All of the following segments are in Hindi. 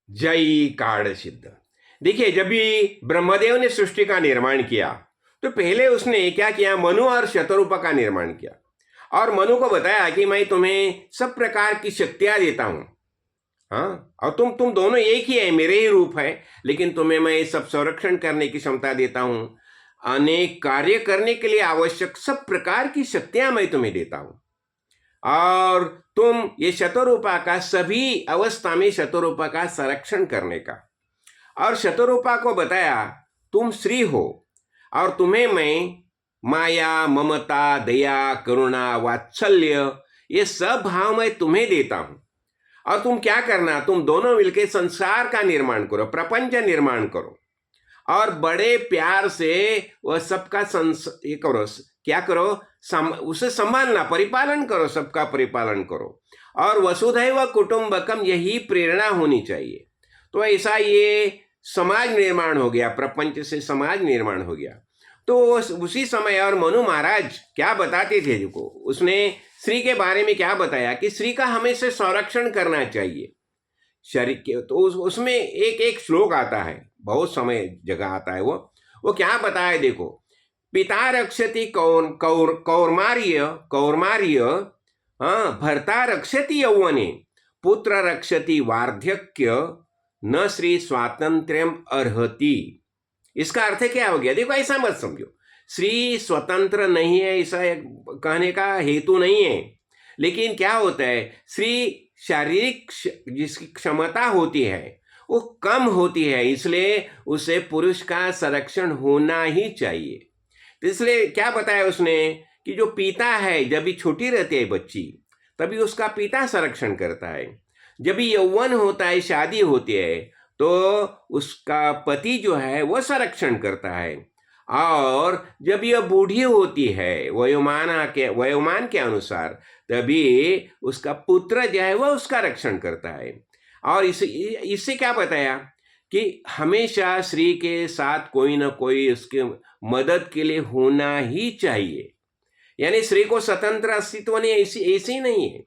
जय काढ़ सिद्ध। देखिए, जब भी ब्रह्मदेव ने सृष्टि का निर्माण किया तो पहले उसने क्या किया, मनु और शतरूपा का निर्माण किया और मनु को बताया कि मैं तुम्हें सब प्रकार की शक्तियां देता हूं। हाँ, और तुम दोनों एक ही है, मेरे ही रूप है, लेकिन तुम्हें मैं सब संरक्षण करने की क्षमता देता हूं। अनेक कार्य करने के लिए आवश्यक सब प्रकार की शक्तियां मैं तुम्हें देता हूं और तुम ये शतरूपा का सभी अवस्था में शतरूपा का संरक्षण करने का। और शतरूपा को बताया तुम स्त्री हो और तुम्हें मैं माया, ममता, दया, करुणा, वात्सल्य ये सब भाव मैं तुम्हें देता हूं और तुम क्या करना, तुम दोनों मिलकर संसार का निर्माण करो, प्रपंच निर्माण करो और बड़े प्यार से वह सबका ये करो, क्या करो, उसे संभालना, परिपालन करो, सबका परिपालन करो और वसुधैव कुटुंबकम यही प्रेरणा होनी चाहिए। तो ऐसा ये समाज निर्माण हो गया, प्रपंच से समाज निर्माण हो गया। तो उसी समय और मनु महाराज क्या बताते थे, देखो उसने स्त्री के बारे में क्या बताया कि स्त्री का हमेशा संरक्षण करना चाहिए शरीर के। तो उसमें एक एक श्लोक आता है, बहुत समय जगह आता है, वो क्या बताया देखो, पिता रक्षति कौर्मार्य कौर्मार्य, हाँ, भर्ता रक्षति यौवने, पुत्र रक्षति वार्धक्य, न श्री स्वातंत्र्यम अर्हति। इसका अर्थ क्या हो गया, देखो ऐसा मत समझो श्री स्वतंत्र नहीं है, ऐसा कहने का हेतु नहीं है, लेकिन क्या होता है, श्री शारीरिक जिसकी क्षमता होती है वो कम होती है, इसलिए उसे पुरुष का संरक्षण होना ही चाहिए। तो इसलिए क्या बताया उसने कि जो पिता है, जब भी छोटी रहती है बच्ची तभी उसका पिता संरक्षण करता है, जब भी यौवन होता है, शादी होती है, तो उसका पति जो है वो संरक्षण करता है और जब यह बूढ़ी होती है वयोमान के अनुसार, तभी उसका पुत्र जो है वह उसका रक्षण करता है। और इससे क्या बताया कि हमेशा स्त्री के साथ कोई ना कोई उसके मदद के लिए होना ही चाहिए। यानी स्त्री को स्वतंत्र अस्तित्व नहीं, ऐसी ही नहीं है,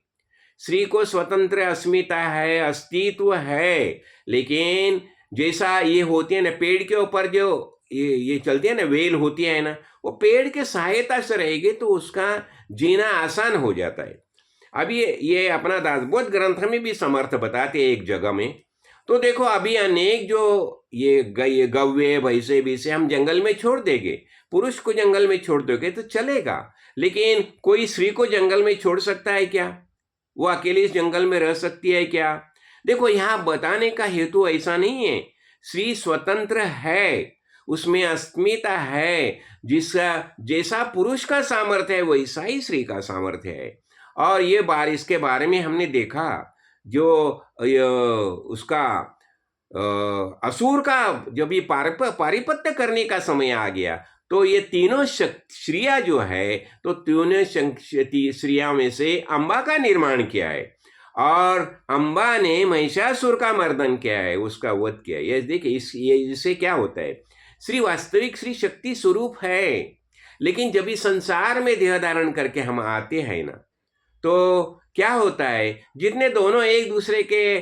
स्त्री को स्वतंत्र अस्मिता है, अस्तित्व है, लेकिन जैसा ये होती है ना, पेड़ के ऊपर जो ये चलती है ना, वेल होती है ना, वो पेड़ के सहायता से रहेगी तो उसका जीना आसान हो जाता है। अब ये अपना दासबोध ग्रंथ में भी समर्थ बताते हैं एक जगह में। तो देखो अभी अनेक जो ये गव्य भैंसे भी हम जंगल में छोड़ देंगे, पुरुष को जंगल में छोड़ दोगे तो चलेगा, लेकिन कोई स्त्री को जंगल में छोड़ सकता है क्या? वो अकेली इस जंगल में रह सकती है क्या? देखो यहाँ बताने का हेतु ऐसा नहीं है, स्त्री स्वतंत्र है, उसमें अस्मिता है, जिसका जैसा पुरुष का सामर्थ्य है वैसा ही स्त्री का सामर्थ्य है। और ये बारिश के बारे में हमने देखा, जो उसका असुर का जब ये पारिपत्य करने का समय आ गया, तो ये तीनों श्रिया जो है, तो तीनों श्रिया में से अंबा का निर्माण किया है और अंबा ने महिषासुर का मर्दन किया है, उसका वध किया है। ये देखिए इससे क्या होता है, श्री वास्तविक श्री शक्ति स्वरूप है, लेकिन जब इस संसार में देह धारण करके हम आते हैं ना, तो क्या होता है, जितने दोनों एक दूसरे के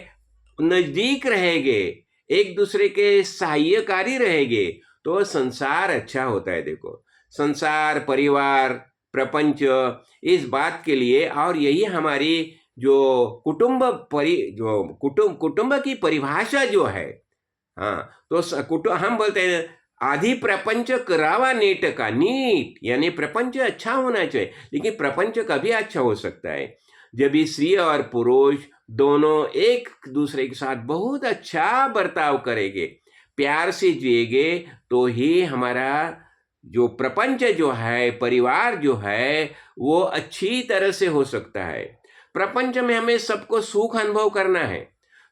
नजदीक रहेंगे, एक दूसरे के सहायकारी रहेंगे, तो संसार अच्छा होता है। देखो संसार, परिवार, प्रपंच, इस बात के लिए, और यही हमारी जो कुटुंब की परिभाषा जो है, हाँ, तो हम बोलते हैं आधि प्रपंच करावा नीट का, नीट यानी प्रपंच अच्छा होना चाहिए, लेकिन प्रपंच कभी अच्छा हो सकता है जब स्त्री और पुरुष दोनों एक दूसरे के साथ बहुत अच्छा बर्ताव करेंगे, प्यार से जिएंगे, तो ही हमारा जो प्रपंच जो है, परिवार जो है, वो अच्छी तरह से हो सकता है। प्रपंच में हमें सबको सुख अनुभव करना है,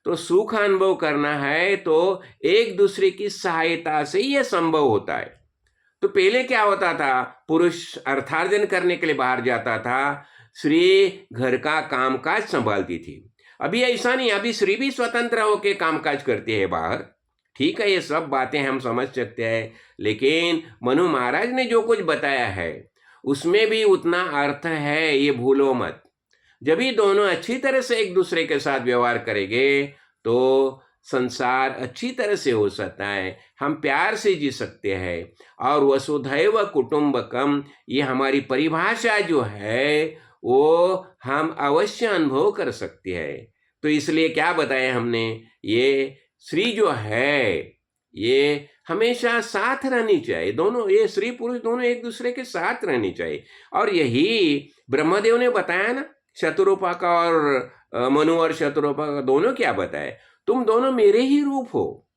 तो सुख अनुभव करना है तो एक दूसरे की सहायता से यह संभव होता है। तो पहले क्या होता था, पुरुष अर्थार्जन करने के लिए बाहर जाता था, स्त्री घर का कामकाज संभालती थी। अभी ऐसा नहीं, अभी स्त्री भी स्वतंत्र होकर कामकाज करती है बाहर। ठीक है, ये सब बातें हम समझ सकते हैं, लेकिन मनु महाराज ने जो कुछ बताया है उसमें भी उतना अर्थ है, ये भूलो मत। जब भी दोनों अच्छी तरह से एक दूसरे के साथ व्यवहार करेंगे, तो संसार अच्छी तरह से हो सकता है, हम प्यार से जी सकते हैं। और वसुधैव कुटुंबकम, ये हमारी परिभाषा जो है वो हम अवश्य अनुभव कर सकते हैं। तो इसलिए क्या बताया हमने, ये स्त्री जो है ये हमेशा साथ रहनी चाहिए, दोनों ये स्त्री पुरुष दोनों एक दूसरे के साथ रहनी चाहिए। और यही ब्रह्मदेव ने बताया ना, शतरूपा और मनु और शतरूपा दोनों क्या बताए, तुम दोनों मेरे ही रूप हो।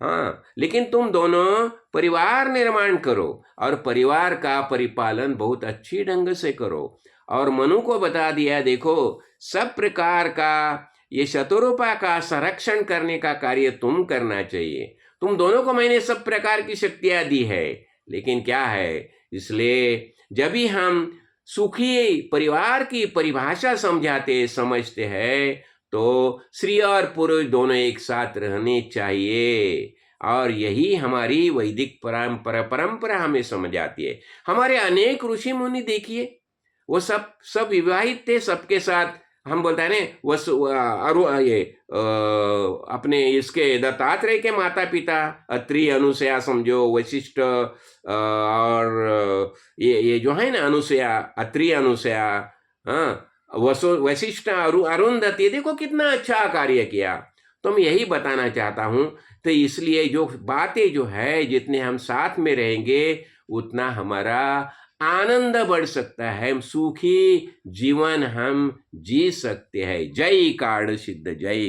हाँ, लेकिन तुम दोनों परिवार निर्माण करो और परिवार का परिपालन बहुत अच्छी ढंग से करो। और मनु को बता दिया, देखो सब प्रकार का ये शतरूपा का संरक्षण करने का कार्य तुम करना चाहिए। तुम दोनों को मैंने सब प्रकार की शक्तियां दी है, लेकिन क्या है, इसलिए जब भी हम सुखी परिवार की परिभाषा समझाते समझते हैं तो स्त्री और पुरुष दोनों एक साथ रहने चाहिए। और यही हमारी वैदिक परंपरा हमें समझ आती है। हमारे अनेक ऋषि मुनि देखिए, वो सब सब विवाहित थे, सबके साथ हम बोलते हैं ना ये अपने इसके दत्तात्रेय के माता पिता अत्रि अनुसया समझो, वशिष्ठ और ये जो है ना अनुसया, अत्रि अनुसया, हाँ वशिष्ठ अरुंधति, देखो कितना अच्छा कार्य किया। तो मैं यही बताना चाहता हूँ। तो इसलिए जो बातें जो है, जितने हम साथ में रहेंगे उतना हमारा आनंद बढ़ सकता है, हम सुखी जीवन हम जी सकते हैं। जय कार्ड सिद्ध, जय।